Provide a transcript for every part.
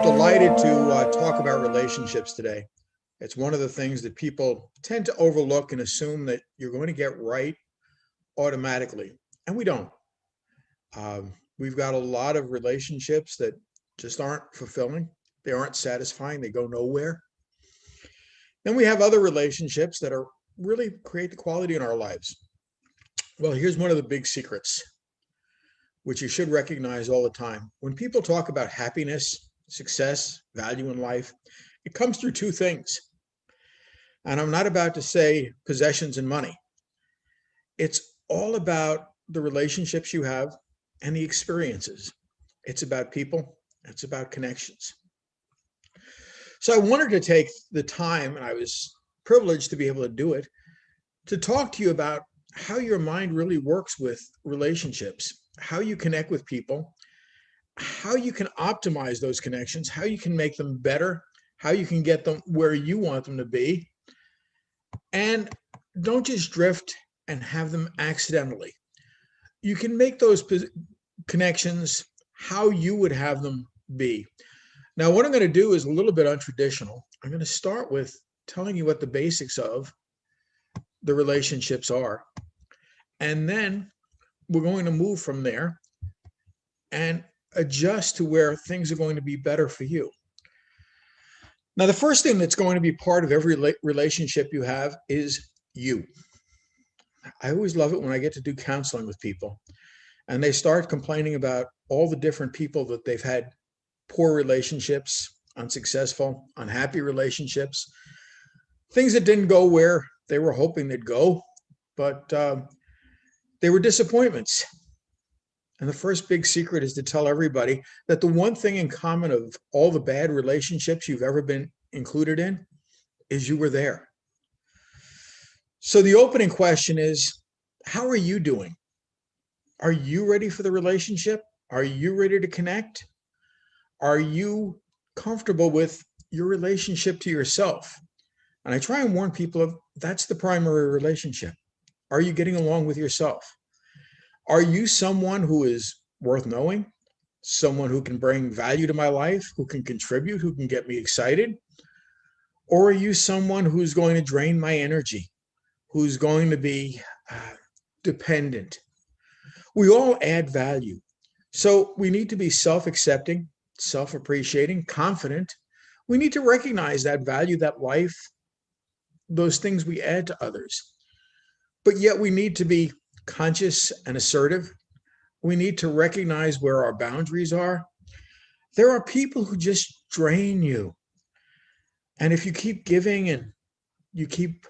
delighted to talk about relationships today. It's one of the things that people tend to overlook and assume that you're going to get right automatically, and we don't. We've got a lot of relationships that just aren't fulfilling, they aren't satisfying, they go nowhere. Then we have other relationships that are really create the quality in our lives. Well, here's one of the big secrets, which you should recognize all the time. When people talk about happiness, success, value in life, it comes through two things. And I'm not about to say possessions and money. It's all about the relationships you have and the experiences. It's about people, it's about connections. So I wanted to take the time, and I was privileged to be able to do it, to talk to you about how your mind really works with relationships, how you connect with people, how you can optimize those connections, how you can make them better, how you can get them where you want them to be, and don't just drift and have them accidentally. You can make those connections how you would have them be. Now, what I'm going to do is a little bit untraditional. I'm going to start with telling you what the basics of the relationships are, and then we're going to move from there and adjust to where things are going to be better for you. Now, the first thing that's going to be part of every relationship you have is you. I always love it when I get to do counseling with people and they start complaining about all the different people that they've had poor relationships, unsuccessful, unhappy relationships, things that didn't go where they were hoping they'd go, but they were disappointments. And the first big secret is to tell everybody that the one thing in common of all the bad relationships you've ever been included in is you were there. So the opening question is, how are you doing? Are you ready for the relationship? Are you ready to connect? Are you comfortable with your relationship to yourself? And I try and warn people of that's the primary relationship. Are you getting along with yourself? Are you someone who is worth knowing? Someone who can bring value to my life, who can contribute, who can get me excited? Or are you someone who's going to drain my energy, who's going to be dependent? We all add value. So we need to be self-accepting, self-appreciating, confident. We need to recognize that value, that life, those things we add to others. But yet we need to be conscious and assertive. We need to recognize where our boundaries are. There are people who just drain you. And if you keep giving and you keep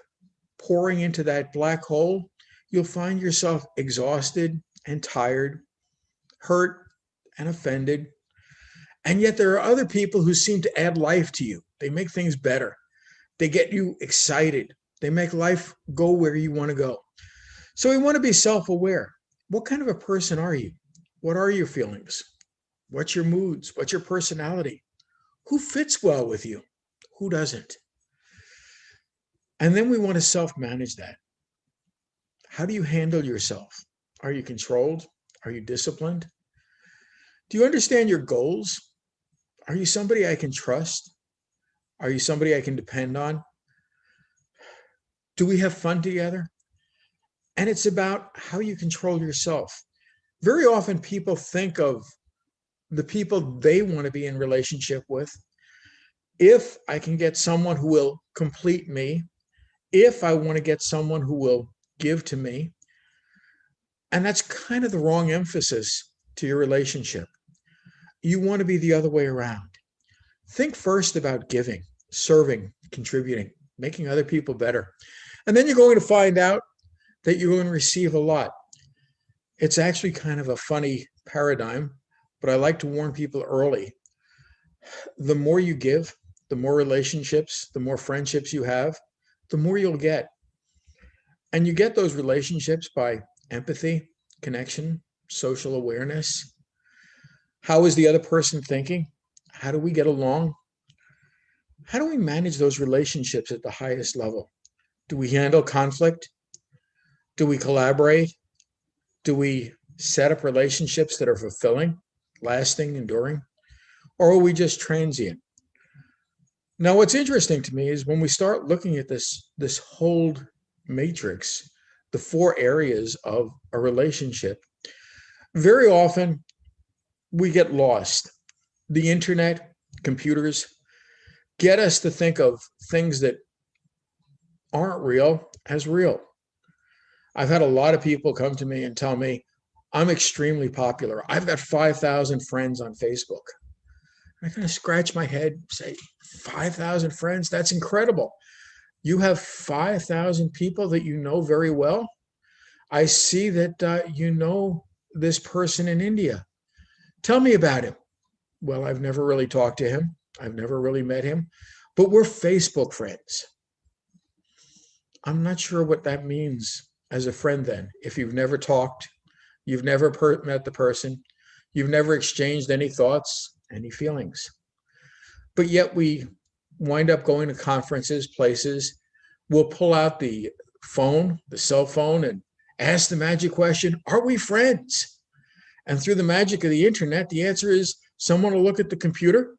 pouring into that black hole, you'll find yourself exhausted and tired, hurt and offended. And yet there are other people who seem to add life to you. They make things better. They get you excited. They make life go where you want to go. So we want to be self-aware. What kind of a person are you? What are your feelings? What's your moods? What's your personality? Who fits well with you? Who doesn't? And then we want to self-manage that. How do you handle yourself? Are you controlled? Are you disciplined? Do you understand your goals? Are you somebody I can trust? Are you somebody I can depend on? Do we have fun together? And it's about how you control yourself. Very often people think of the people they want to be in relationship with. If I can get someone who will complete me, if I want to get someone who will give to me. And that's kind of the wrong emphasis to your relationship. You want to be the other way around. Think first about giving, serving, contributing, making other people better. And then you're going to find out that you're going to receive a lot. It's actually kind of a funny paradigm, but I like to warn people early. The more you give, the more relationships, the more friendships you have, the more you'll get. And you get those relationships by empathy, connection, social awareness. How is the other person thinking? How do we get along? How do we manage those relationships at the highest level? Do we handle conflict? Do we collaborate? Do we set up relationships that are fulfilling, lasting, enduring? or are we just transient? Now, what's interesting to me is when we start looking at this whole matrix, the four areas of a relationship, very often we get lost. The internet, computers get us to think of things that aren't real as real. I've had a lot of people come to me and tell me, I'm extremely popular. I've got 5,000 friends on Facebook. I kind of scratch my head, say, 5,000 friends? That's incredible. You have 5,000 people that you know very well. I see that you know this person in India. Tell me about him. Well, I've never really talked to him. I've never really met him, but we're Facebook friends. I'm not sure what that means as a friend then. If you've never talked, you've never met the person, you've never exchanged any thoughts, any feelings. But yet we wind up going to conferences, places. We'll pull out the phone, the cell phone, and ask the magic question, are we friends? And through the magic of the internet, the answer is someone will look at the computer,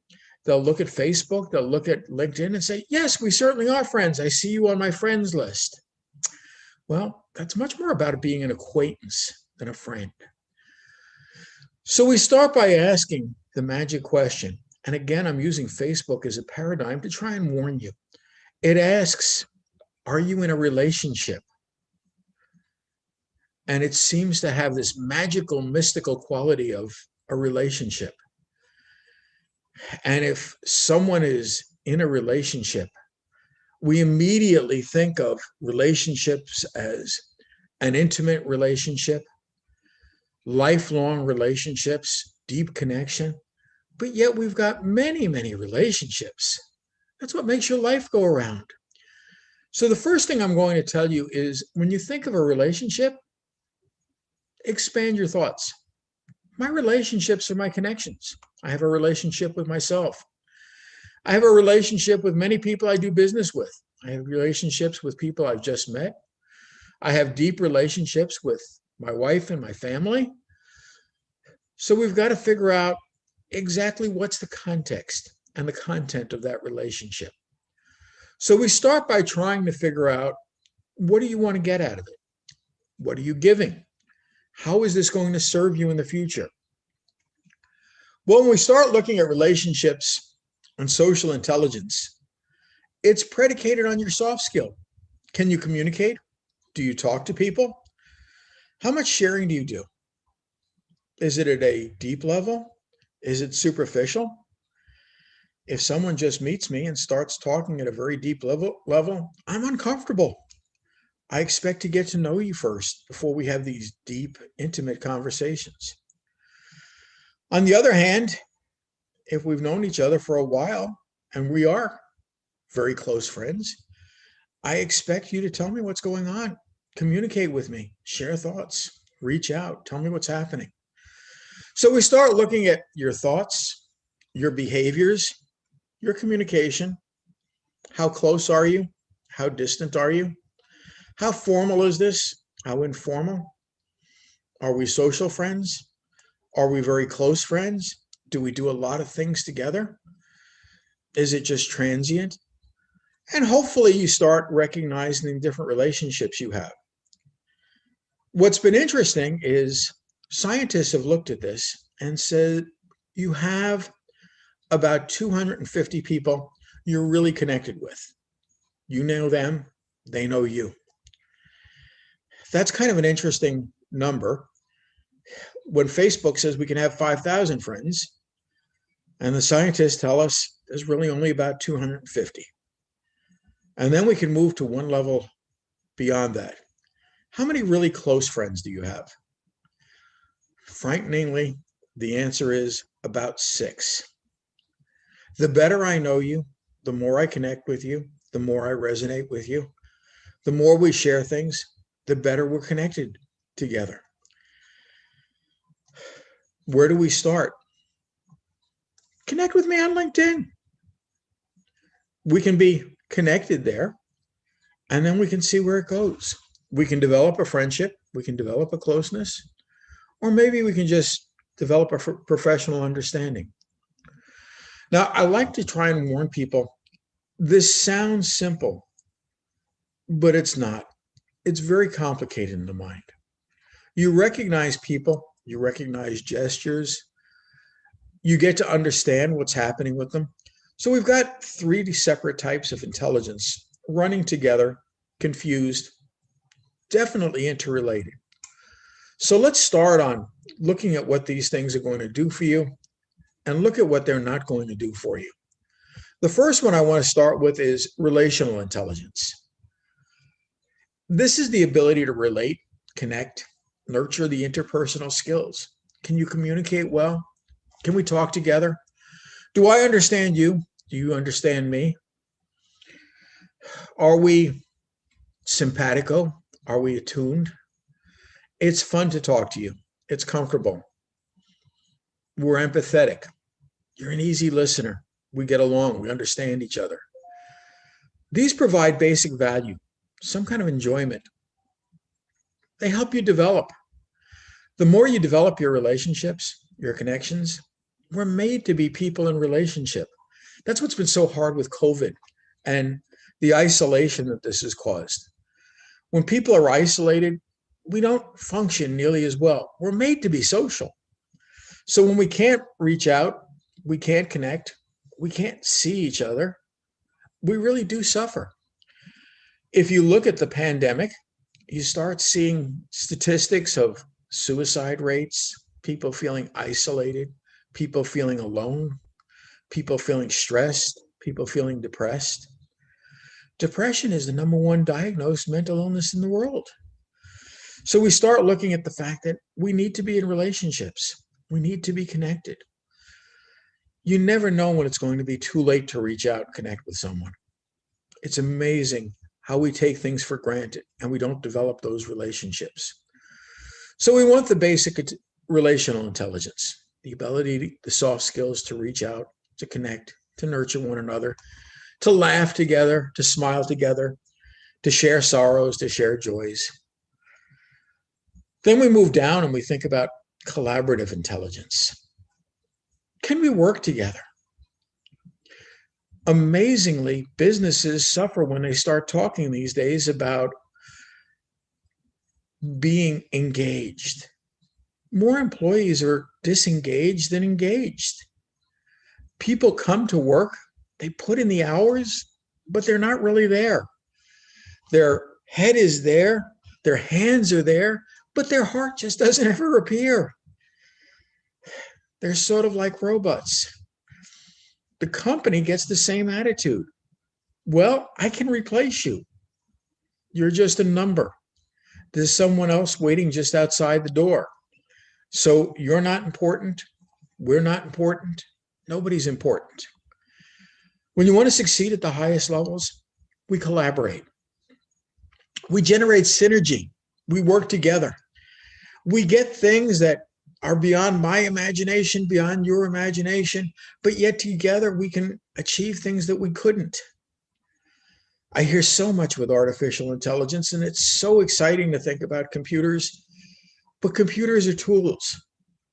they'll look at Facebook, they'll look at LinkedIn and say, yes, we certainly are friends. I see you on my friends list. Well, that's much more about being an acquaintance than a friend. So we start by asking the magic question. And again, I'm using Facebook as a paradigm to try and warn you. It asks, are you in a relationship? And it seems to have this magical, mystical quality of a relationship. And if someone is in a relationship, we immediately think of relationships as an intimate relationship, lifelong relationships, deep connection. But yet we've got many, many relationships. That's what makes your life go around. So the first thing I'm going to tell you is when you think of a relationship, expand your thoughts. My relationships are my connections. I have a relationship with myself. I have a relationship with many people I do business with. I have relationships with people I've just met. I have deep relationships with my wife and my family. So we've got to figure out exactly what's the context and the content of that relationship. So we start by trying to figure out, what do you want to get out of it? What are you giving? How is this going to serve you in the future? Well, when we start looking at relationships and social intelligence, it's predicated on your soft skill. Can you communicate? Do you talk to people? How much sharing do you do? Is it at a deep level? Is it superficial? If someone just meets me and starts talking at a very deep level, I'm uncomfortable. I expect to get to know you first before we have these deep, intimate conversations. On the other hand, if we've known each other for a while and we are very close friends, I expect you to tell me what's going on, communicate with me, share thoughts, reach out, tell me what's happening. So we start looking at your thoughts, your behaviors, your communication. How close are you? How distant are you? How formal is this? How informal? Are we social friends? Are we very close friends? Do we do a lot of things together? Is it just transient? And hopefully you start recognizing the different relationships you have. What's been interesting is scientists have looked at this and said you have about 250 people you're really connected with. You know them, they know you. That's kind of an interesting number. When Facebook says we can have 5,000 friends, and the scientists tell us there's really only about 250. And then we can move to one level beyond that. How many really close friends do you have? Frighteningly, the answer is about 6. The better I know you, the more I connect with you, the more I resonate with you, the more we share things, the better we're connected together. Where do we start? Connect with me on LinkedIn. We can be connected there, and then we can see where it goes. We can develop a friendship, we can develop a closeness, or maybe we can just develop a professional understanding. Now, I like to try and warn people, this sounds simple, but it's not. It's very complicated in the mind. You recognize people, you recognize gestures, you get to understand what's happening with them. So we've got three separate types of intelligence running together, confused, definitely interrelated. So let's start on looking at what these things are going to do for you and look at what they're not going to do for you. The first one I want to start with is relational intelligence. This is the ability to relate, connect, nurture the interpersonal skills. Can you communicate well? Can we talk together? Do I understand you? Do you understand me? Are we simpatico? Are we attuned? It's fun to talk to you. It's comfortable. We're empathetic. You're an easy listener. We get along. We understand each other. These provide basic value, some kind of enjoyment. They help you develop. The more you develop your relationships, your connections, we're made to be people in relationship. That's what's been so hard with COVID and the isolation that this has caused. When people are isolated, we don't function nearly as well. We're made to be social. So when we can't reach out, we can't connect, we can't see each other, we really do suffer. If you look at the pandemic, you start seeing statistics of suicide rates, people feeling isolated, people feeling alone, people feeling stressed, people feeling depressed. Depression is the number one diagnosed mental illness in the world. So we start looking at the fact that we need to be in relationships. We need to be connected. You never know when it's going to be too late to reach out and connect with someone. It's amazing how we take things for granted and we don't develop those relationships. So we want the basic relational intelligence, the ability, the soft skills to reach out, to connect, to nurture one another, to laugh together, to smile together, to share sorrows, to share joys. Then we move down and we think about collaborative intelligence. Can we work together? Amazingly, businesses suffer when they start talking these days about being engaged. More employees are disengaged than engaged. People come to work, they put in the hours, but they're not really there. Their head is there, their hands are there, but their heart just doesn't ever appear. They're sort of like robots. The company gets the same attitude. Well, I can replace you. You're just a number. There's someone else waiting just outside the door. So you're not important. We're not important. Nobody's important. When you want to succeed at the highest levels, we collaborate. We generate synergy. We work together. We get things that are beyond my imagination, beyond your imagination, but yet together we can achieve things that we couldn't. I hear so much with artificial intelligence, and it's so exciting to think about computers, but computers are tools.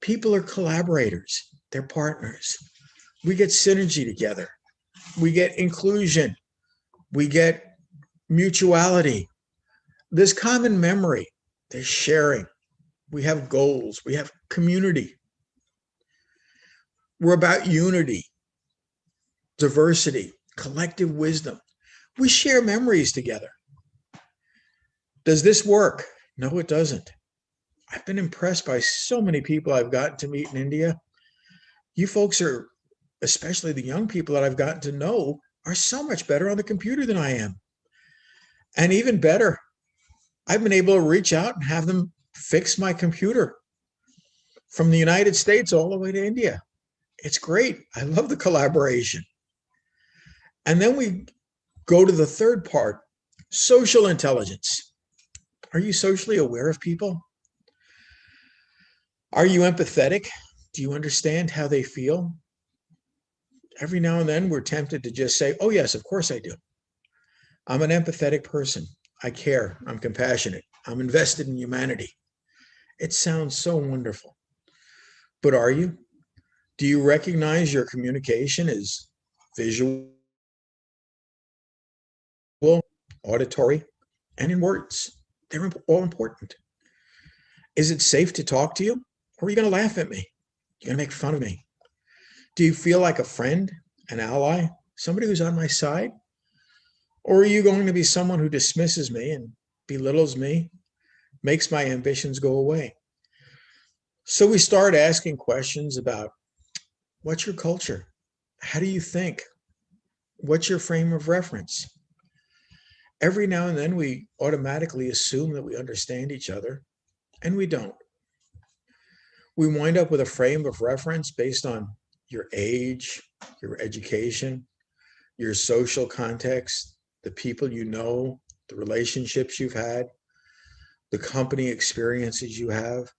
People are collaborators. They're partners. We get synergy together. We get inclusion. We get mutuality. There's common memory. There's sharing. We have goals. We have community. We're about unity, diversity, collective wisdom. We share memories together. Does this work? No, it doesn't. I've been impressed by so many people I've gotten to meet in India. You folks are, especially the young people that I've gotten to know, are so much better on the computer than I am. And even better, I've been able to reach out and have them fix my computer from the United States all the way to India. It's great. I love the collaboration. And then we go to the third part, social intelligence. Are you socially aware of people? Are you empathetic? Do you understand how they feel? Every now and then we're tempted to just say, oh yes, of course I do. I'm an empathetic person. I care. I'm compassionate. I'm invested in humanity. It sounds so wonderful. But are you? Do you recognize your communication is visual, auditory, and in words? They're all important. Is it safe to talk to you? Or are you going to laugh at me? You're going to make fun of me? Do you feel like a friend, an ally, somebody who's on my side? Or are you going to be someone who dismisses me and belittles me, makes my ambitions go away? So we start asking questions about, what's your culture? How do you think? What's your frame of reference? Every now and then we automatically assume that we understand each other, and we don't. We wind up with a frame of reference based on your age, your education, your social context, the people you know, the relationships you've had, the company experiences you have.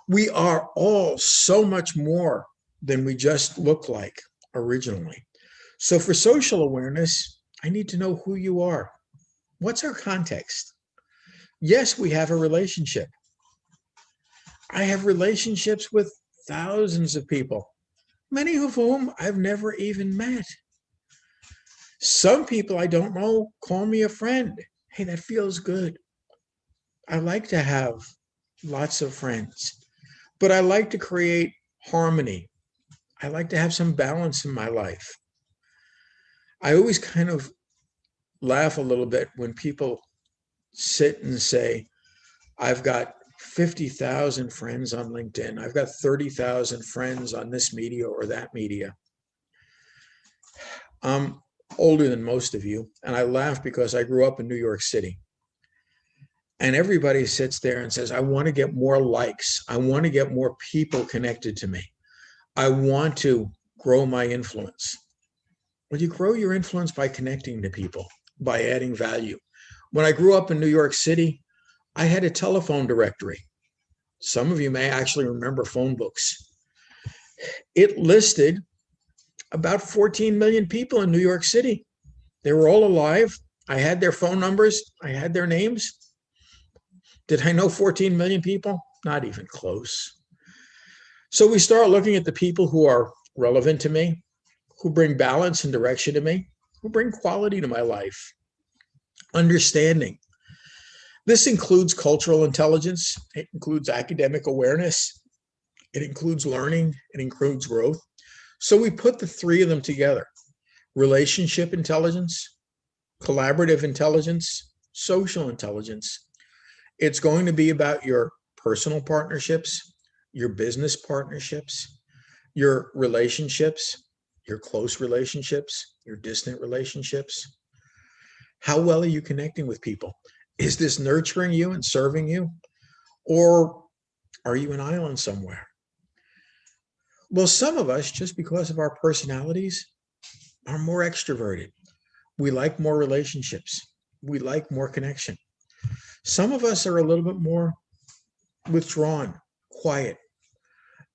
We are all so much more than we just look like originally. So for social awareness, I need to know who you are. What's our context? Yes, we have a relationship. I have relationships with thousands of people, many of whom I've never even met. Some people I don't know call me a friend. Hey, that feels good. I like to have lots of friends, but I like to create harmony. I like to have some balance in my life. I always kind of laugh a little bit when people sit and say, I've got 50,000 friends on LinkedIn. I've got 30,000 friends on this media or that media. I'm older than most of you, and I laugh because I grew up in New York City. And everybody sits there and says, I want to get more likes. I want to get more people connected to me. I want to grow my influence. Well, you grow your influence by connecting to people, by adding value. When I grew up in New York City, I had a telephone directory. Some of you may actually remember phone books. It listed about 14 million people in New York City. They were all alive. I had their phone numbers. I had their names. Did I know 14 million people? Not even close. So we start looking at the people who are relevant to me, who bring balance and direction to me, who bring quality to my life. Understanding. This includes cultural intelligence. It includes academic awareness. It includes learning. It includes growth. So we put the three of them together: relationship intelligence, collaborative intelligence, social intelligence. It's going to be about your personal partnerships, your business partnerships, your relationships, your close relationships, your distant relationships. How well are you connecting with people? Is this nurturing you and serving you? Or are you an island somewhere? Well, some of us, just because of our personalities, are more extroverted. We like more relationships. We like more connection. Some of us are a little bit more withdrawn, quiet.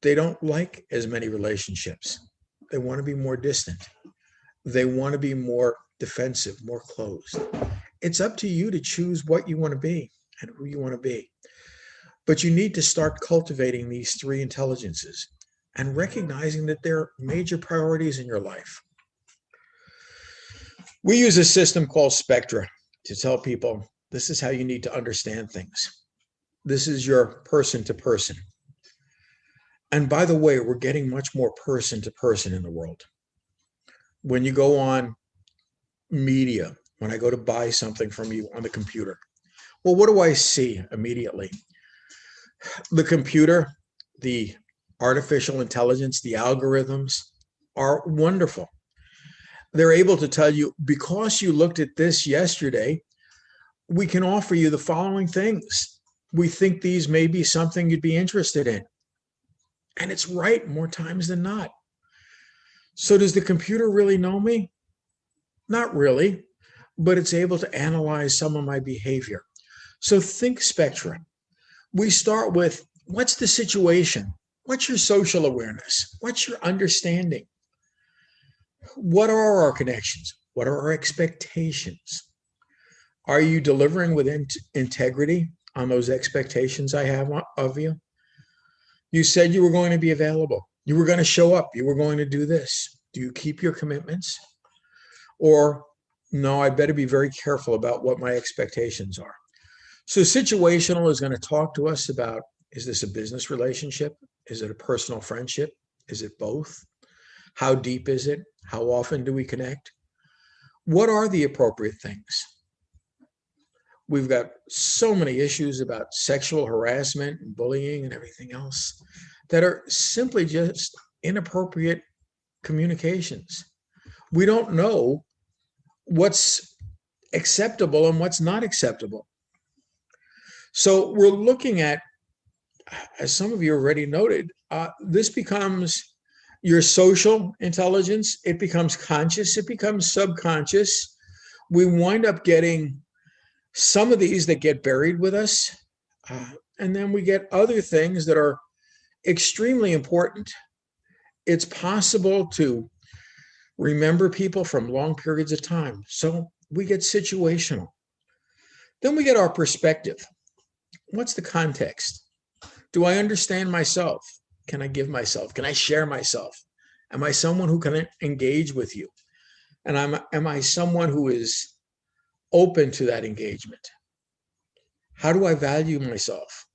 They don't like as many relationships. They want to be more distant. They want to be more defensive, more closed. It's up to you to choose what you want to be and who you want to be. But you need to start cultivating these three intelligences and recognizing that they're major priorities in your life. We use a system called Spectra to tell people this is how you need to understand things. This is your person to person. And by the way, we're getting much more person to person in the world. When you go on media, when I go to buy something from you on the computer, well, what do I see immediately? The computer, the artificial intelligence, the algorithms are wonderful. They're able to tell you, because you looked at this yesterday, we can offer you the following things. We think these may be something you'd be interested in. And it's right more times than not. So does the computer really know me? Not really, but it's able to analyze some of my behavior. So think Spectra. We start with, what's the situation? What's your social awareness? What's your understanding? What are our connections? What are our expectations? Are you delivering with integrity on those expectations I have of you? You said you were going to be available. You were going to show up. You were going to do this. Do you keep your commitments? Or, no, I better be very careful about what my expectations are. So situational is going to talk to us about, is this a business relationship? Is it a personal friendship? Is it both? How deep is it? How often do we connect? What are the appropriate things? We've got so many issues about sexual harassment and bullying and everything else that are simply just inappropriate communications. We don't know what's acceptable and what's not acceptable. So we're looking at, as some of you already noted, this becomes your social intelligence. It becomes conscious. It becomes subconscious. We wind up getting some of these that get buried with us. And then we get other things that are extremely important. It's possible to remember people from long periods of time. So we get situational. Then we get our perspective. What's the context? Do I understand myself? Can I give myself? Can I share myself? Am I someone who can engage with you? And am I someone who is open to that engagement? How do I value myself?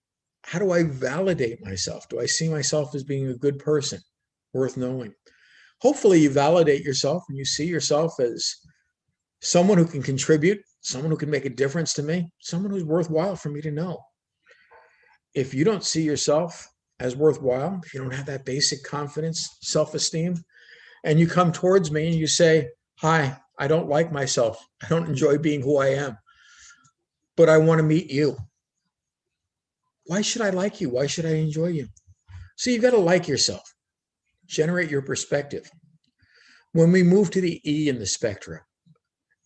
How do I validate myself? Do I see myself as being a good person, worth knowing? Hopefully you validate yourself and you see yourself as someone who can contribute, someone who can make a difference to me, someone who's worthwhile for me to know. If you don't see yourself as worthwhile, if you don't have that basic confidence, self-esteem, and you come towards me and you say, hi, I don't like myself. I don't enjoy being who I am, but I want to meet you. Why should I like you? Why should I enjoy you? So you've got to like yourself. Generate your perspective. When we move to the E in the spectra,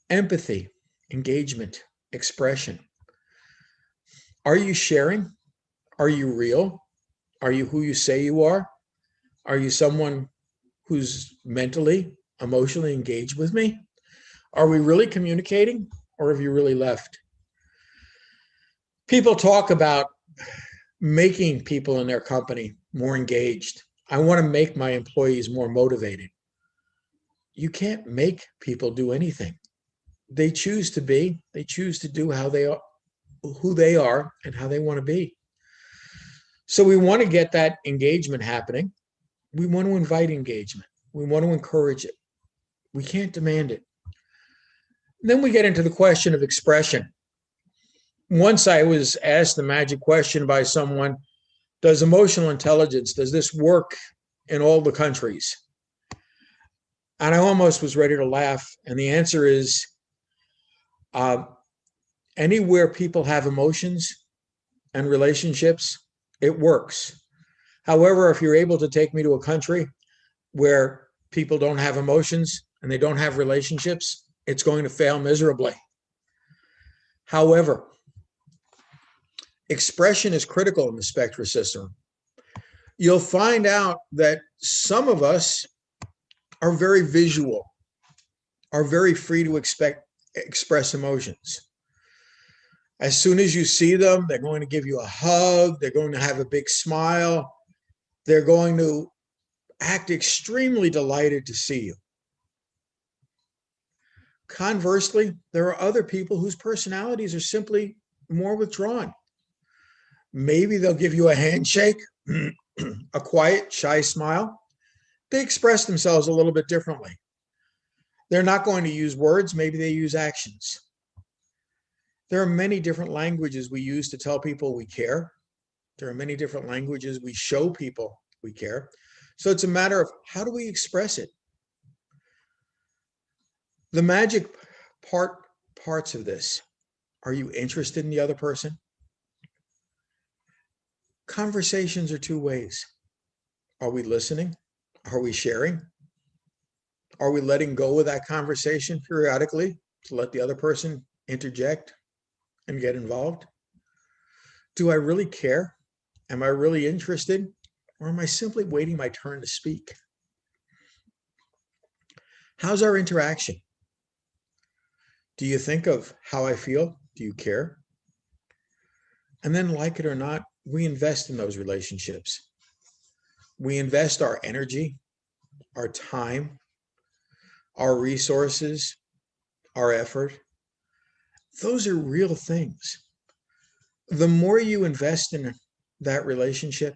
empathy, engagement, expression. Are you sharing? Are you real? Are you who you say you are? Are you someone who's mentally, emotionally engaged with me? Are we really communicating, or have you really left? People talk about making people in their company more engaged. I want to make my employees more motivated. You can't make people do anything. They choose to be, they choose to do how they are, who they are, and how they want to be. So we want to get that engagement happening. We want to invite engagement. We want to encourage it. We can't demand it. Then we get into the question of expression. Once I was asked the magic question by someone, does emotional intelligence, does this work in all the countries? And I almost was ready to laugh. And the answer is, anywhere people have emotions and relationships, it works. However, if you're able to take me to a country where people don't have emotions and they don't have relationships, it's going to fail miserably. However, expression is critical in the Spectra system. You'll find out that some of us are very visual, are very free to express emotions. As soon as you see them, they're going to give you a hug. They're going to have a big smile. They're going to act extremely delighted to see you. Conversely, there are other people whose personalities are simply more withdrawn. Maybe they'll give you a handshake, a quiet, shy smile. They express themselves a little bit differently. They're not going to use words. Maybe they use actions. There are many different languages we use to tell people we care. There are many different languages we show people we care. So it's a matter of how do we express it? The magic parts of this. Are you interested in the other person? Conversations are two ways. Are we listening? Are we sharing? Are we letting go of that conversation periodically to let the other person interject and get involved? Do I really care? Am I really interested? Or am I simply waiting my turn to speak? How's our interaction? Do you think of how I feel? Do you care? And then, like it or not, we invest in those relationships. We invest our energy, our time, our resources, our effort. Those are real things. The more you invest in that relationship,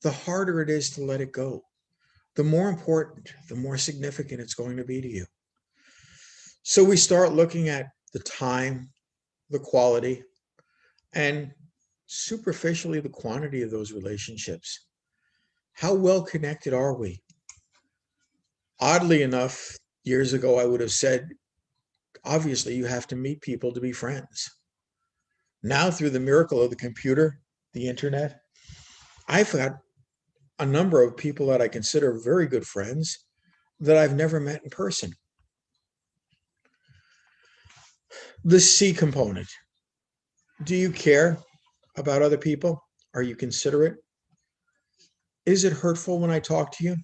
the harder it is to let it go. The more important, the more significant it's going to be to you. So we start looking at the time, the quality, and superficially the quantity of those relationships. How well connected are we? Oddly enough, years ago, I would have said, obviously, you have to meet people to be friends. Now, through the miracle of the computer, the internet, I've got a number of people that I consider very good friends that I've never met in person. The C component. Do you care about other people? Are you considerate? Is it hurtful when I talk to you?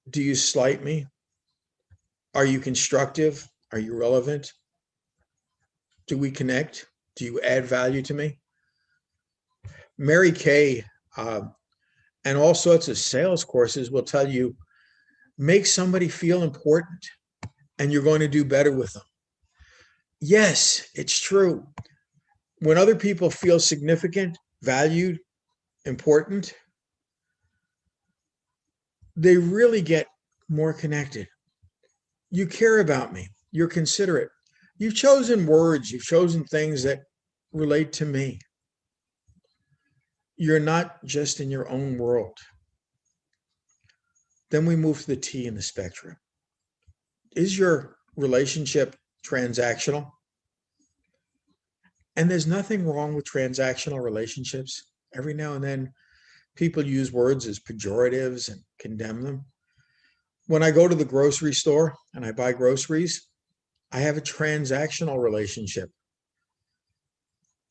Do you slight me? Are you constructive? Are you relevant? Do we connect? Do you add value to me? Mary Kay and all sorts of sales courses will tell you, make somebody feel important and you're going to do better with them. Yes, it's true. When other people feel significant, valued, important, they really get more connected. You care about me. You're considerate. You've chosen words. You've chosen things that relate to me. You're not just in your own world. Then we move to the T in the spectrum. Is your relationship transactional? And there's nothing wrong with transactional relationships. Every now and then, people use words as pejoratives and condemn them. When I go to the grocery store and I buy groceries, I have a transactional relationship.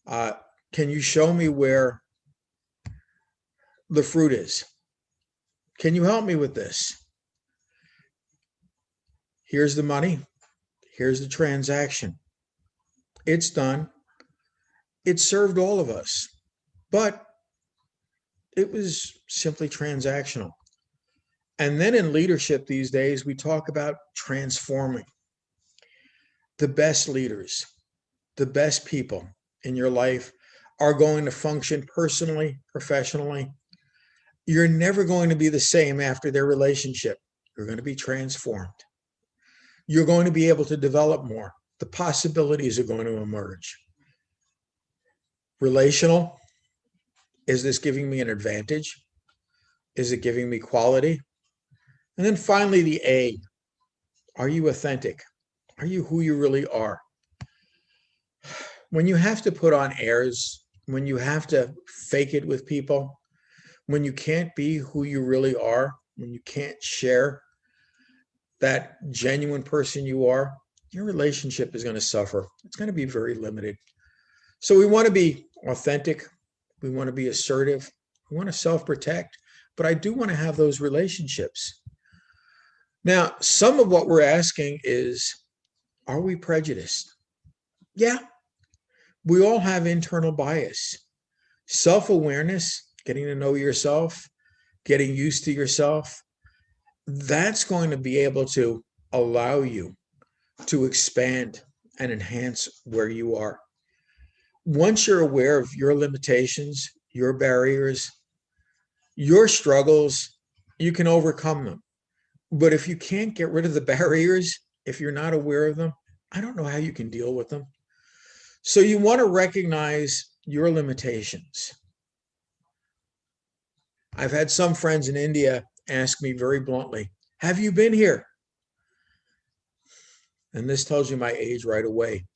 Can you show me where the fruit is? Can you help me with this? Here's the money. Here's the transaction. It's done. It served all of us, but it was simply transactional. And then in leadership these days, we talk about transforming. The best leaders, the best people in your life are going to function personally, professionally. You're never going to be the same after their relationship. You're going to be transformed. You're going to be able to develop more. The possibilities are going to emerge. Relational, is this giving me an advantage? Is it giving me quality? And then finally, the A, are you authentic? Are you who you really are? When you have to put on airs, when you have to fake it with people, when you can't be who you really are, when you can't share that genuine person you are, your relationship is going to suffer. It's going to be very limited. So we want to be authentic. We want to be assertive. We want to self-protect. But I do want to have those relationships. Now, some of what we're asking is, are we prejudiced? Yeah, we all have internal bias. Self-awareness, getting to know yourself, getting used to yourself, that's going to be able to allow you to expand and enhance where you are. Once you're aware of your limitations, your barriers, your struggles, you can overcome them. But if you can't get rid of the barriers, if you're not aware of them, I don't know how you can deal with them. So you want to recognize your limitations. I've had some friends in India ask me very bluntly, have you been here? And this tells you my age right away.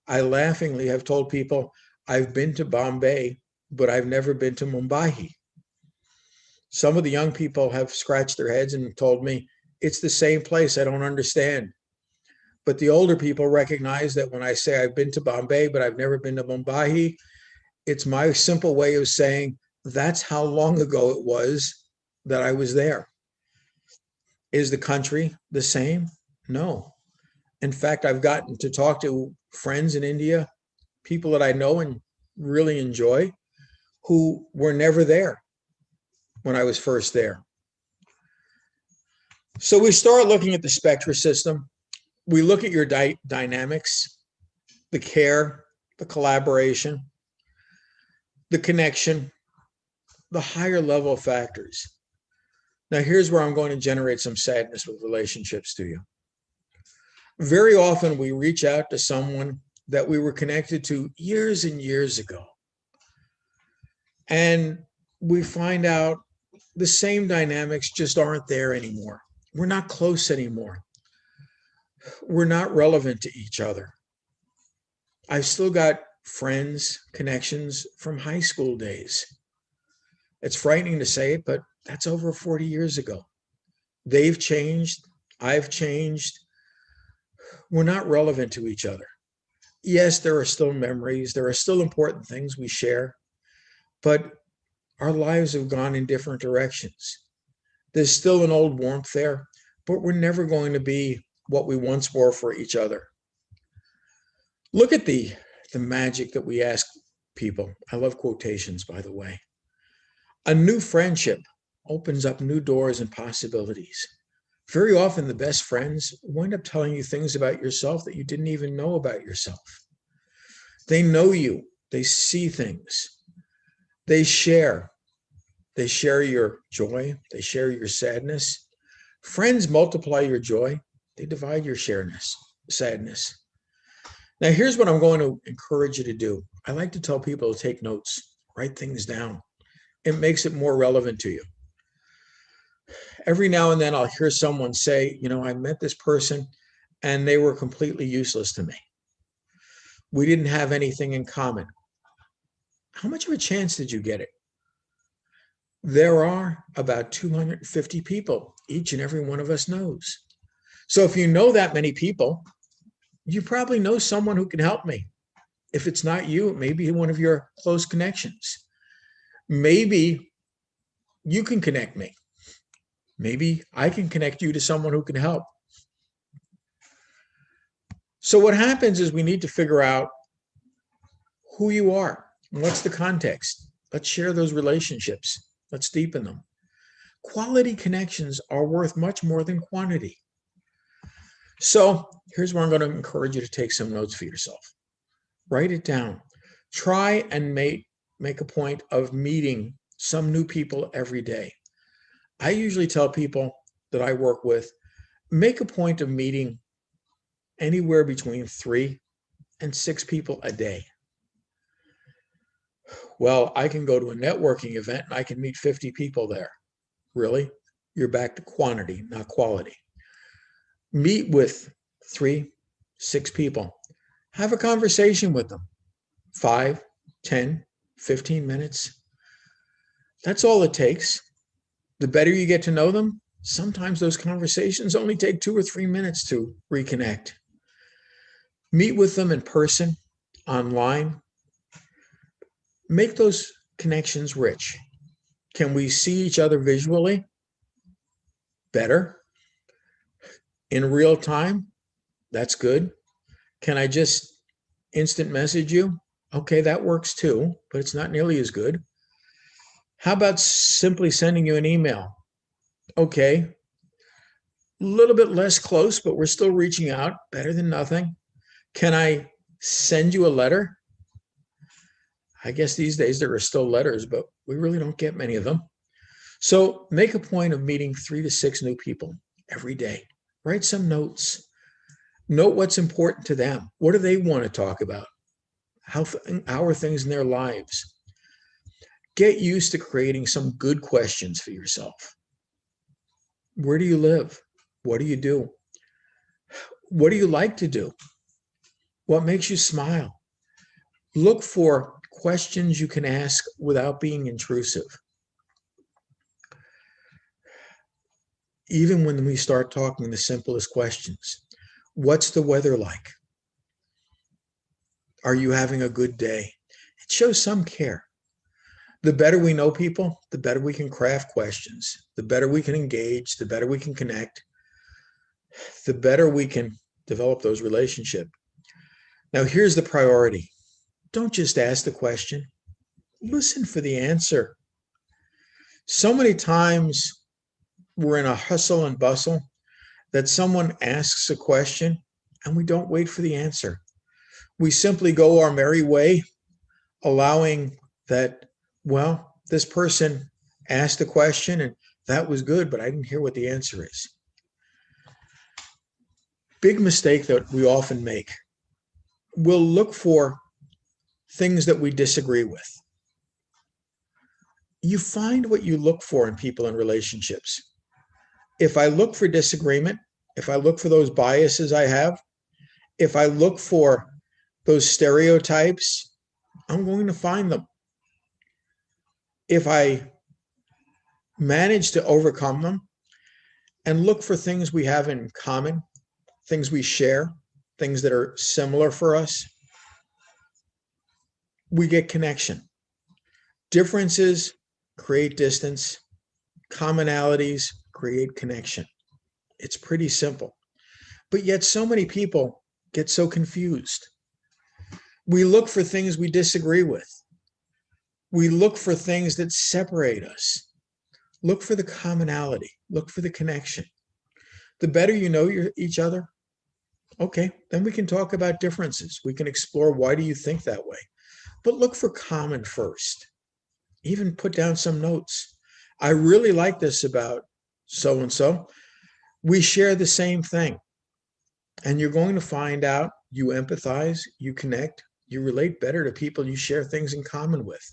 I laughingly have told people, I've been to Bombay, but I've never been to Mumbai. Some of the young people have scratched their heads and told me, it's the same place, I don't understand. But the older people recognize that when I say I've been to Bombay, but I've never been to Mumbai, it's my simple way of saying that's how long ago it was that I was there. Is the country the same? No. In fact, I've gotten to talk to friends in India, people that I know and really enjoy, who were never there when I was first there. So we start looking at the Spectra System. We look at your dynamics, the care, the collaboration, the connection, the higher level factors. Now, here's where I'm going to generate some sadness with relationships to you. Very often we reach out to someone that we were connected to years and years ago, and we find out the same dynamics just aren't there anymore. We're not close anymore. We're not relevant to each other. I've still got friends, connections from high school days. It's frightening to say it, but that's over 40 years ago. They've changed. I've changed. We're not relevant to each other. Yes, there are still memories. There are still important things we share, but our lives have gone in different directions. There's still an old warmth there, but we're never going to be what we once were for each other. Look at the magic that we ask people. I love quotations, by the way. A new friendship opens up new doors and possibilities. Very often, the best friends wind up telling you things about yourself that you didn't even know about yourself. They know you. They see things. They share. They share your joy. They share your sadness. Friends multiply your joy. They divide your sadness. Now, here's what I'm going to encourage you to do. I like to tell people to take notes, write things down. It makes it more relevant to you. Every now and then I'll hear someone say, I met this person and they were completely useless to me. We didn't have anything in common. How much of a chance did you get it? There are about 250 people each and every one of us knows. So if you know that many people, you probably know someone who can help me. If it's not you, it may be one of your close connections. Maybe you can connect me. Maybe I can connect you to someone who can help. So what happens is we need to figure out who you are and what's the context. Let's share those relationships. Let's deepen them. Quality connections are worth much more than quantity. So here's where I'm going to encourage you to take some notes for yourself. Write it down. Try and make a point of meeting some new people every day. I usually tell people that I work with, make a point of meeting anywhere between 3 and 6 people a day. Well, I can go to a networking event and I can meet 50 people there. Really? You're back to quantity, not quality. Meet with 3, 6 people. Have a conversation with them. 5, 10, 15 minutes. That's all it takes. The better you get to know them, sometimes those conversations only take 2 or 3 minutes to reconnect. Meet with them in person, online. Make those connections rich. Can we see each other visually? Better. In real time? That's good. Can I just instant message you? Okay, that works too, but it's not nearly as good. How about simply sending you an email? Okay, a little bit less close, but we're still reaching out. Better than nothing. Can I send you a letter? I guess these days there are still letters, but we really don't get many of them. So make a point of meeting 3 to 6 new people every day. Write some notes. Note what's important to them. What do they want to talk about? How are things in their lives? Get used to creating some good questions for yourself. Where do you live? What do you do? What do you like to do? What makes you smile? Look for questions you can ask without being intrusive. Even when we start talking the simplest questions, what's the weather like? Are you having a good day? It shows some care. The better we know people, the better we can craft questions, the better we can engage, the better we can connect, the better we can develop those relationships. Now, here's the priority. Don't just ask the question. Listen for the answer. So many times we're in a hustle and bustle that someone asks a question and we don't wait for the answer. We simply go our merry way, allowing that, well, this person asked a question and that was good, but I didn't hear what the answer is. Big mistake that we often make. We'll look for things that we disagree with. You find what you look for in people and relationships. If I look for disagreement, if I look for those biases I have, if I look for those stereotypes, I'm going to find them. If I manage to overcome them and look for things we have in common, things we share, things that are similar for us, we get connection. Differences create distance. Commonalities create connection. It's pretty simple. But yet so many people get so confused. We look for things we disagree with. We look for things that separate us. Look for the commonality. Look for the connection. The better you know each other, okay, then we can talk about differences. We can explore, why do you think that way? But look for common first. Even put down some notes. I really like this about so-and-so. We share the same thing. And you're going to find out you empathize, you connect, you relate better to people you share things in common with.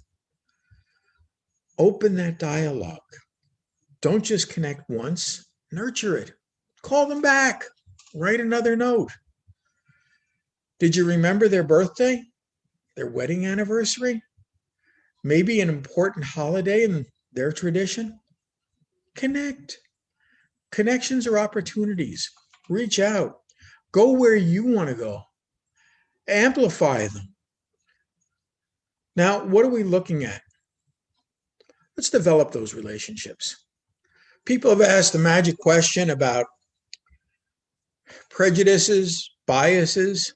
Open that dialogue. Don't just connect once, nurture it. Call them back. Write another note. Did you remember their birthday? Their wedding anniversary? Maybe an important holiday in their tradition? Connect. Connections are opportunities. Reach out. Go where you want to go. Amplify them. Now, what are we looking at? Let's develop those relationships. People have asked the magic question about prejudices, biases.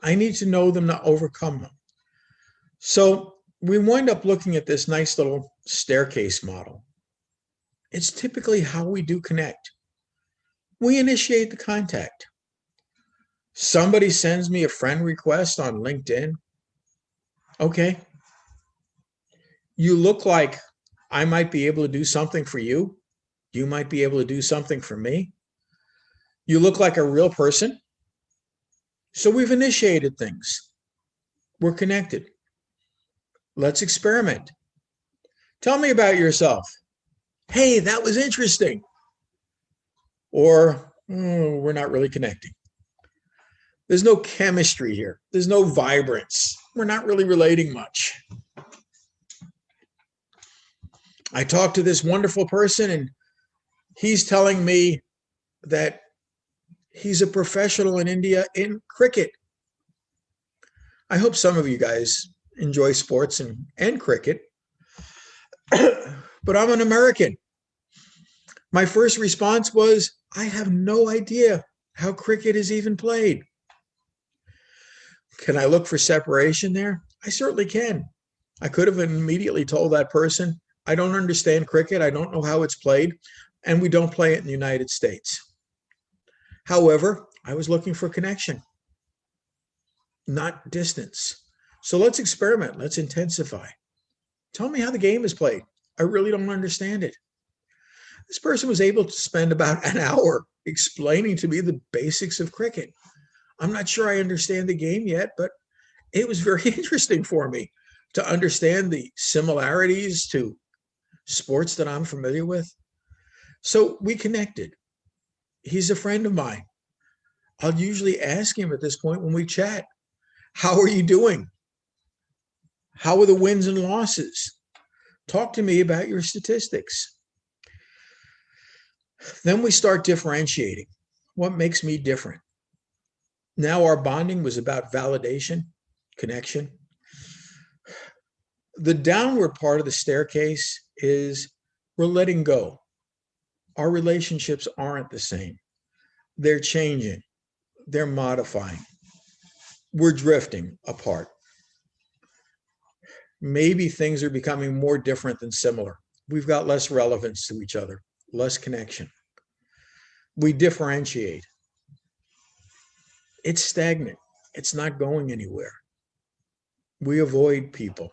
I need to know them to overcome them. So we wind up looking at this nice little staircase model. It's typically how we do connect. We initiate the contact. Somebody sends me a friend request on LinkedIn. Okay. You look like I might be able to do something for you. You might be able to do something for me. You look like a real person. So we've initiated things. We're connected. Let's experiment. Tell me about yourself. Hey, that was interesting. Or, oh, we're not really connecting. There's no chemistry here. There's no vibrance. We're not really relating much. I talked to this wonderful person and he's telling me that he's a professional in India in cricket. I hope some of you guys enjoy sports and cricket, but I'm an American. My first response was, I have no idea how cricket is even played. Can I look for separation there? I certainly can. I could have immediately told that person, I don't understand cricket. I don't know how it's played, and we don't play it in the United States. However, I was looking for connection, not distance. So let's experiment. Let's intensify. Tell me how the game is played. I really don't understand it. This person was able to spend about an hour explaining to me the basics of cricket. I'm not sure I understand the game yet, but it was very interesting for me to understand the similarities to sports that I'm familiar with. So we connected. He's a friend of mine. I'll usually ask him at this point when we chat, how are you doing? How are the wins and losses? Talk to me about your statistics. Then we start differentiating. What makes me different? Now our bonding was about validation, connection. The downward part of the staircase is we're letting go. Our relationships aren't the same. They're changing. They're modifying. We're drifting apart. Maybe things are becoming more different than similar. we've got less relevance to each other, less connection. We differentiate. It's stagnant. It's not going anywhere. We avoid people.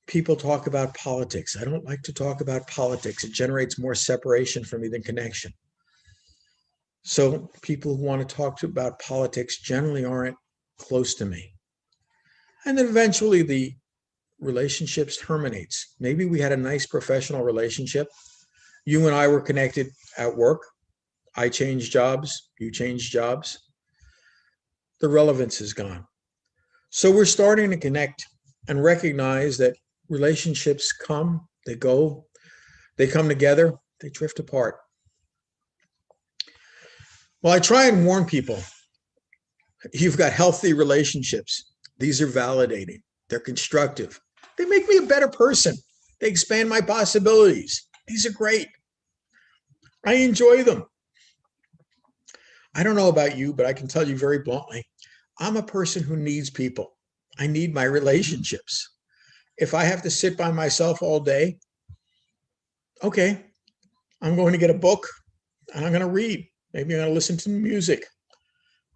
People talk about politics. I don't like to talk about politics. It generates more separation for me than connection. So people who want to talk about politics generally aren't close to me. And then eventually the relationships terminates. Maybe we had a nice professional relationship. You and I were connected at work. I changed jobs. You changed jobs. The relevance is gone. So we're starting to connect and recognize that relationships come, they go, they come together, they drift apart. Well, I try and warn people, you've got healthy relationships. These are validating. They're constructive. They make me a better person. They expand my possibilities. These are great. I enjoy them. I don't know about you, but I can tell you very bluntly, I'm a person who needs people. I need my relationships. If I have to sit by myself all day, okay, I'm going to get a book and I'm going to read. Maybe I'm going to listen to music.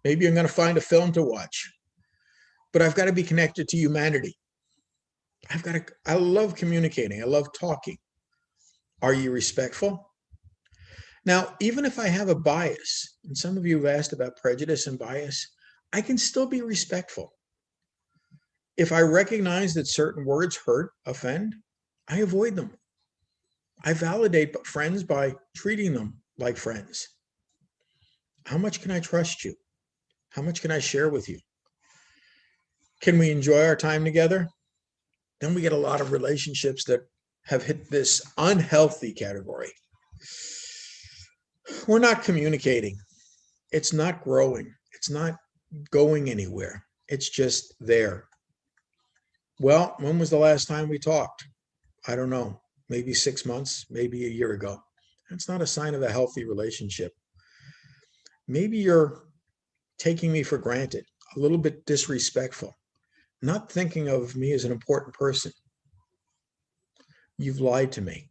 Maybe I'm going to find a film to watch. But I've got to be connected to humanity. I love communicating. I love talking. Are you respectful? Now, even if I have a bias, and some of you have asked about prejudice and bias, I can still be respectful. If I recognize that certain words hurt, offend, I avoid them. I validate friends by treating them like friends. How much can I trust you? How much can I share with you? Can we enjoy our time together? Then we get a lot of relationships that have hit this unhealthy category. We're not communicating. It's not growing. It's not going anywhere. It's just there. Well, when was the last time we talked? I don't know. Maybe 6 months, maybe a year ago. That's not a sign of a healthy relationship. Maybe you're taking me for granted, a little bit disrespectful, not thinking of me as an important person. You've lied to me.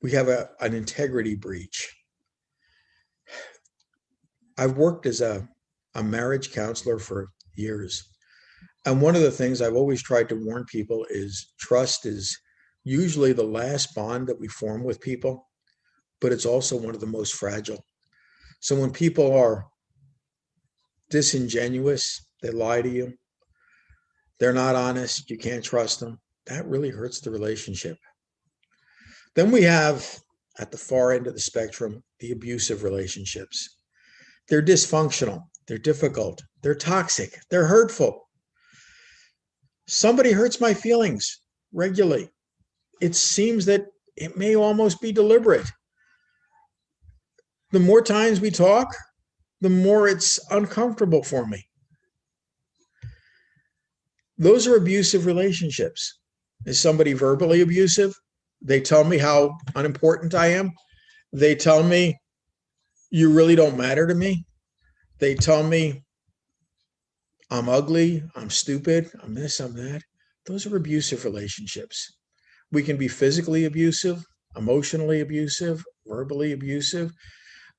We have an integrity breach. I've worked as a marriage counselor for years. And one of the things I've always tried to warn people is trust is usually the last bond that we form with people, but it's also one of the most fragile. So when people are disingenuous, they lie to you, they're not honest, you can't trust them, that really hurts the relationship. Then we have, at the far end of the spectrum, the abusive relationships. They're dysfunctional, they're difficult, they're toxic, they're hurtful. Somebody hurts my feelings regularly. It seems that it may almost be deliberate. The more times we talk, the more it's uncomfortable for me. Those are abusive relationships. Is somebody verbally abusive? They tell me how unimportant I am. They tell me, you really don't matter to me. They tell me, I'm ugly, I'm stupid, I'm this, I'm that. Those are abusive relationships. We can be physically abusive, emotionally abusive, verbally abusive,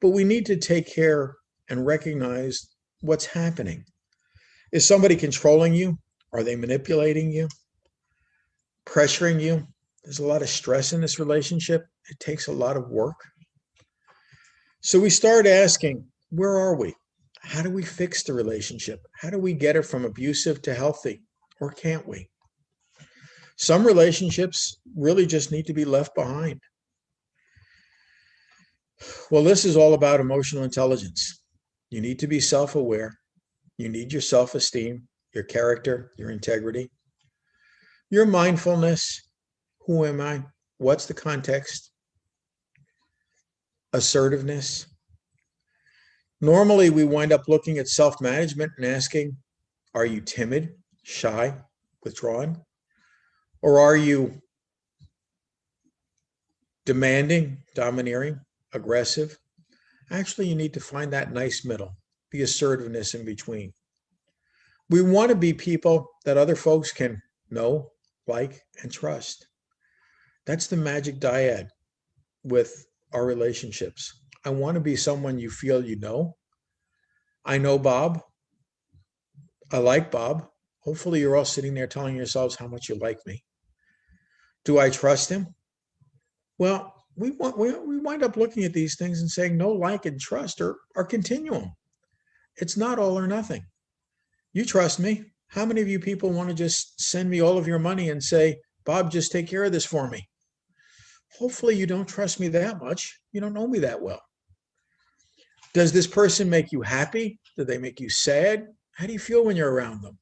but we need to take care and recognize what's happening. Is somebody controlling you? Are they manipulating you? Pressuring you? There's a lot of stress in this relationship. It takes a lot of work. So we start asking, where are we? How do we fix the relationship? How do we get it from abusive to healthy? Or can't we? Some relationships really just need to be left behind. Well, this is all about emotional intelligence. You need to be self-aware. You need your self-esteem, your character, your integrity, your mindfulness. Who am I? What's the context? Assertiveness. Normally, we wind up looking at self-management and asking, are you timid, shy, withdrawn? Or are you demanding, domineering, aggressive? Actually, you need to find that nice middle, the assertiveness in between. We want to be people that other folks can know, like, and trust. That's the magic dyad with our relationships. I want to be someone you feel you know. I know Bob. I like Bob. Hopefully, you're all sitting there telling yourselves how much you like me. Do I trust him? Well, we wind up looking at these things and saying no, like, and trust are continuum. It's not all or nothing. You trust me. How many of you people want to just send me all of your money and say, Bob, just take care of this for me? Hopefully, you don't trust me that much. You don't know me that well. Does this person make you happy? Do they make you sad? How do you feel when you're around them?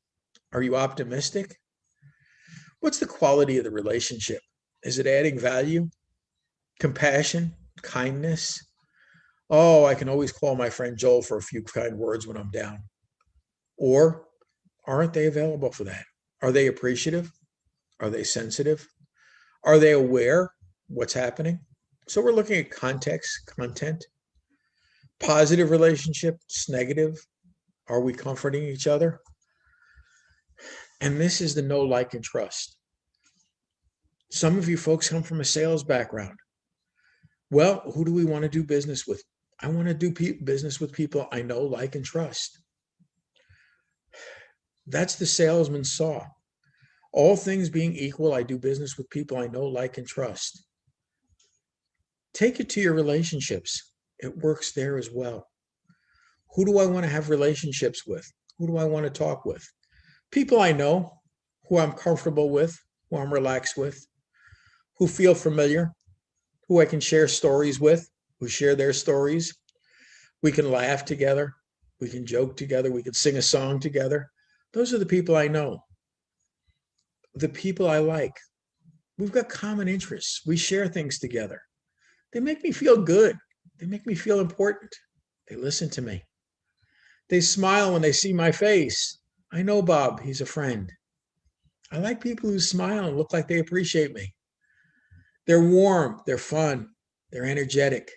Are you optimistic? What's the quality of the relationship? Is it adding value, compassion, kindness? Oh, I can always call my friend Joel for a few kind words when I'm down. Or aren't they available for that? Are they appreciative? Are they sensitive? Are they aware what's happening? So we're looking at context, content, positive relationships, negative. Are we comforting each other? And this is the know, like, and trust. Some of you folks come from a sales background. Well, who do we want to do business with? I want to do business with people I know, like, and trust. That's the salesman's saw. All things being equal, I do business with people I know, like, and trust. Take it to your relationships. It works there as well. Who do I want to have relationships with? Who do I want to talk with? People I know, who I'm comfortable with, who I'm relaxed with, who feel familiar, who I can share stories with, who share their stories. We can laugh together. We can joke together. We can sing a song together. Those are the people I know. The people I like. We've got common interests. We share things together. They make me feel good. They make me feel important. They listen to me. They smile when they see my face. I know Bob. He's a friend. I like people who smile and look like they appreciate me. They're warm. They're fun. They're energetic.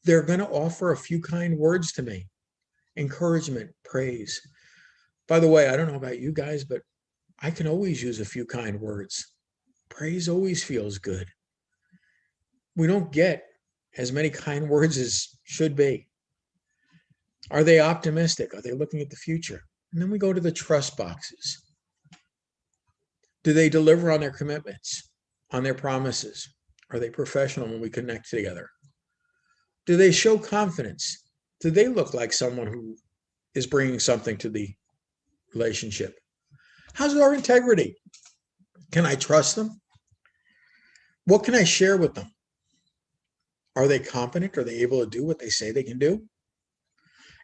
They're going to offer a few kind words to me. Encouragement, praise. By the way, I don't know about you guys, but I can always use a few kind words. Praise always feels good. We don't get as many kind words as should be. Are they optimistic? Are they looking at the future? And then we go to the trust boxes. Do they deliver on their commitments, on their promises? Are they professional when we connect together? Do they show confidence? Do they look like someone who is bringing something to the relationship? How's our integrity? Can I trust them? What can I share with them? Are they competent? Are they able to do what they say they can do?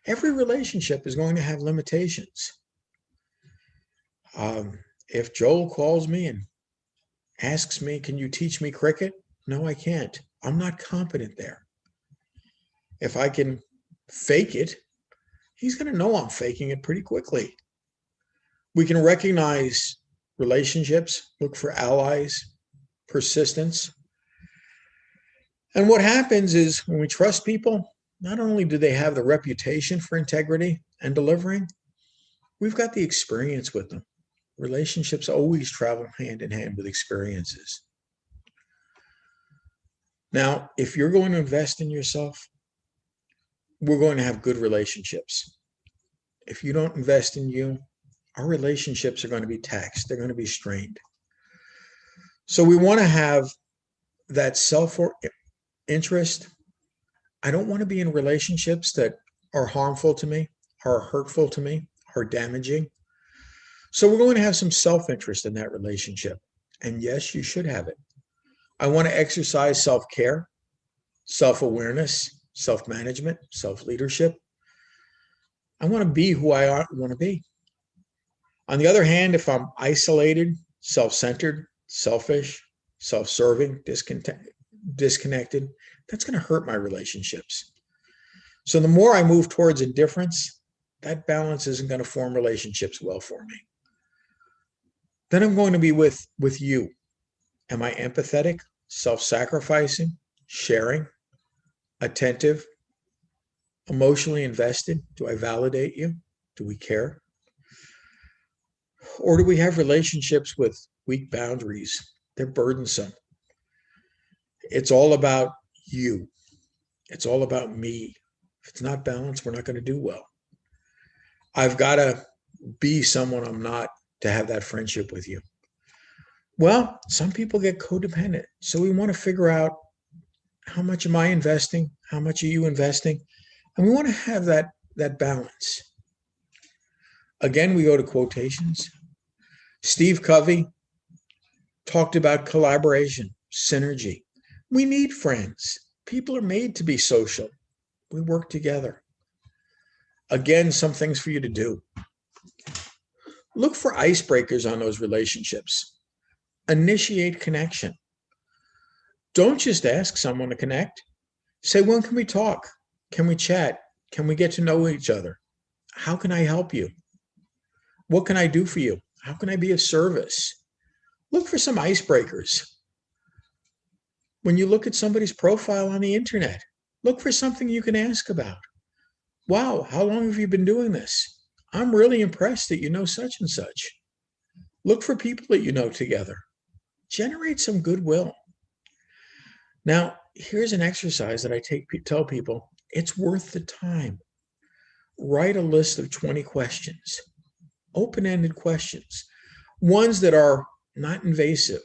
Every relationship is going to have limitations. If Joel calls me and asks me, can you teach me cricket? No, I can't. I'm not competent there. If I can fake it, he's going to know I'm faking it pretty quickly. We can recognize relationships, look for allies, persistence. And what happens is when we trust people, not only do they have the reputation for integrity and delivering, we've got the experience with them. Relationships always travel hand in hand with experiences. Now, if you're going to invest in yourself, we're going to have good relationships. If you don't invest in you, our relationships are going to be taxed. They're going to be strained. So we want to have that self-interest. I don't want to be in relationships that are harmful to me, are hurtful to me, are damaging. So we're going to have some self-interest in that relationship. And yes, you should have it. I want to exercise self-care, self-awareness, self-management, self-leadership. I want to be who I want to be. On the other hand, if I'm isolated, self-centered, selfish, self-serving, disconnected, that's going to hurt my relationships. So the more I move towards indifference, that balance isn't going to form relationships well for me. Then I'm going to be with you. Am I empathetic, self-sacrificing, sharing, attentive, emotionally invested? Do I validate you? Do we care? Or do we have relationships with weak boundaries? They're burdensome. It's all about you. It's all about me. If it's not balanced, we're not going to do well. I've got to be someone I'm not to have that friendship with you. Well, some people get codependent. So we want to figure out, how much am I investing? How much are you investing? And we want to have that balance. Again, we go to quotations. Steve Covey talked about collaboration, synergy. We need friends. People are made to be social. We work together. Again, some things for you to do. Look for icebreakers on those relationships. Initiate connection. Don't just ask someone to connect. Say, when can we talk? Can we chat? Can we get to know each other? How can I help you? What can I do for you? How can I be of service? Look for some icebreakers. When you look at somebody's profile on the internet, look for something you can ask about. Wow, how long have you been doing this? I'm really impressed that you know such and such. Look for people that you know together. Generate some goodwill. Now, here's an exercise that I tell people, it's worth the time. Write a list of 20 questions, open-ended questions, ones that are not invasive,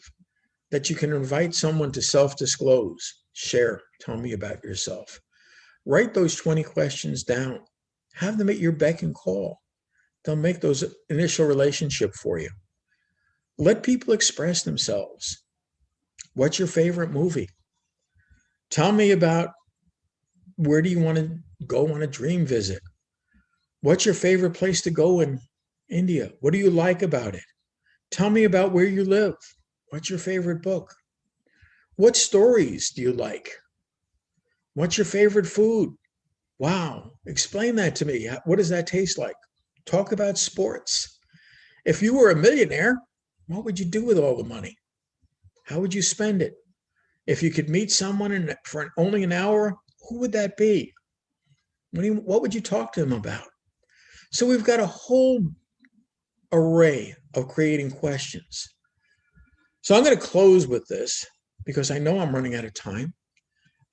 that you can invite someone to self-disclose, share, tell me about yourself. Write those 20 questions down. Have them at your beck and call. They'll make those initial relationship for you. Let people express themselves. What's your favorite movie? Tell me about, where do you want to go on a dream visit? What's your favorite place to go in India? What do you like about it? Tell me about where you live. What's your favorite book? What stories do you like? What's your favorite food? Wow, explain that to me. What does that taste like? Talk about sports. If you were a millionaire, what would you do with all the money? How would you spend it? If you could meet someone for only an hour, who would that be? What would you talk to them about? So we've got a whole array of creating questions. So I'm going to close with this because I know I'm running out of time.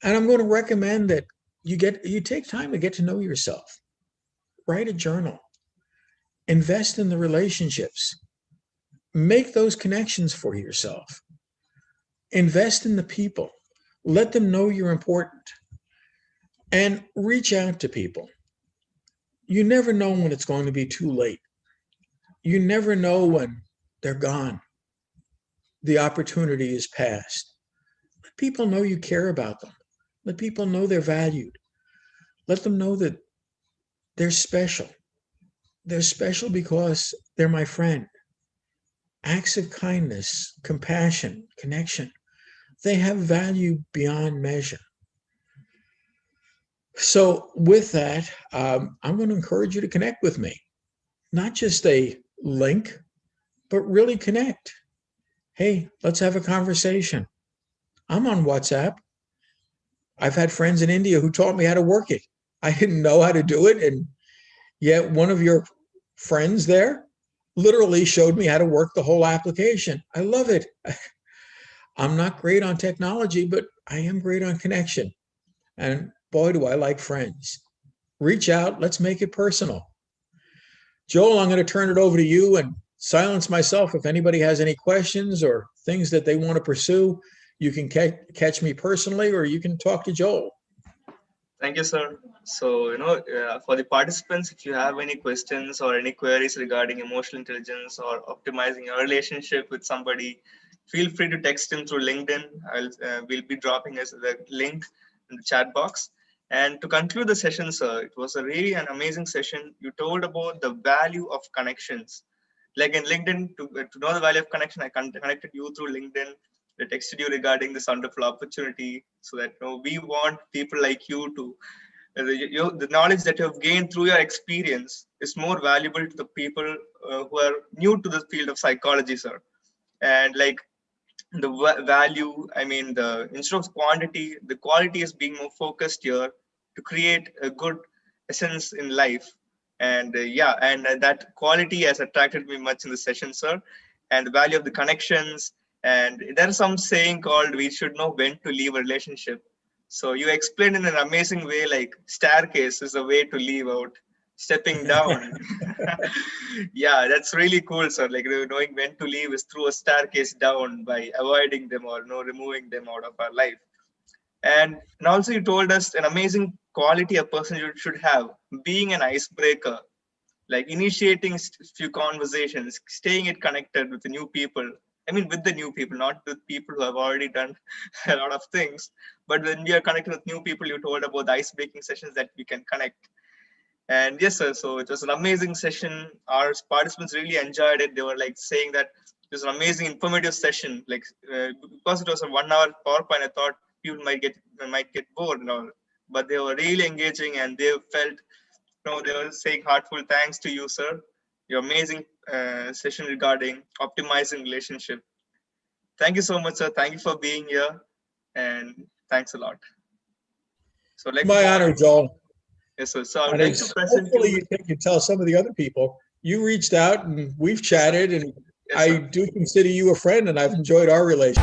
And I'm going to recommend that you take time to get to know yourself. Write a journal. Invest in the relationships. Make those connections for yourself. Invest in the people. Let them know you're important. And reach out to people. You never know when it's going to be too late. You never know when they're gone. The opportunity is past. Let people know you care about them. Let people know they're valued. Let them know that they're special. They're special because they're my friend. Acts of kindness, compassion, connection, they have value beyond measure. So with that, I'm going to encourage you to connect with me. Not just a link, but really connect. Hey, let's have a conversation. I'm on WhatsApp. I've had friends in India who taught me how to work it. I didn't know how to do it. And yet one of your friends there literally showed me how to work the whole application. I love it. I'm not great on technology, but I am great on connection. And boy, do I like friends. Reach out. Let's make it personal. Joel, I'm going to turn it over to you and silence myself. If anybody has any questions or things that they want to pursue, you can catch me personally, or you can talk to Joel. Thank you, sir. So, for the participants, if you have any questions or any queries regarding emotional intelligence or optimizing your relationship with somebody, feel free to text him through LinkedIn. We'll be dropping us the link in the chat box. And to conclude the session, sir, it was a really an amazing session. You told about the value of connections. Like in LinkedIn, to know the value of connection, I connected you through LinkedIn. I texted you regarding this wonderful opportunity, so that we want people like you to the knowledge that you have gained through your experience is more valuable to the people who are new to the field of psychology, sir. And like the value, I mean, the instead of quantity, the quality is being more focused here to create a good essence in life. And that quality has attracted me much in the session, sir. And the value of the connections. And there's some saying called we should know when to leave a relationship. So you explained in an amazing way, like staircase is a way to leave out, stepping down. Yeah, that's really cool, sir. Like knowing when to leave is through a staircase down by avoiding them or removing them out of our life. And also you told us an amazing quality a person should have, being an icebreaker, like initiating few conversations, staying it connected with the new people. I mean, with the new people, not with people who have already done a lot of things. But when we are connected with new people, you told about the ice breaking sessions that we can connect. And yes, sir. So it was an amazing session. Our participants really enjoyed it. They were like saying that it was an amazing, informative session. Like because it was a 1 hour PowerPoint, I thought people might get bored and all. But they were really engaging, and they felt, they were saying heartful thanks to you, sir. Your amazing session regarding optimizing relationship. Thank you so much, sir. Thank you for being here, and thanks a lot. So like My honor, Joel. Yes, sir. So I would And like to present hopefully you. you can tell some of the other people. You reached out and we've chatted, and Yes, I sir. do consider you a friend, and I've enjoyed our relationship.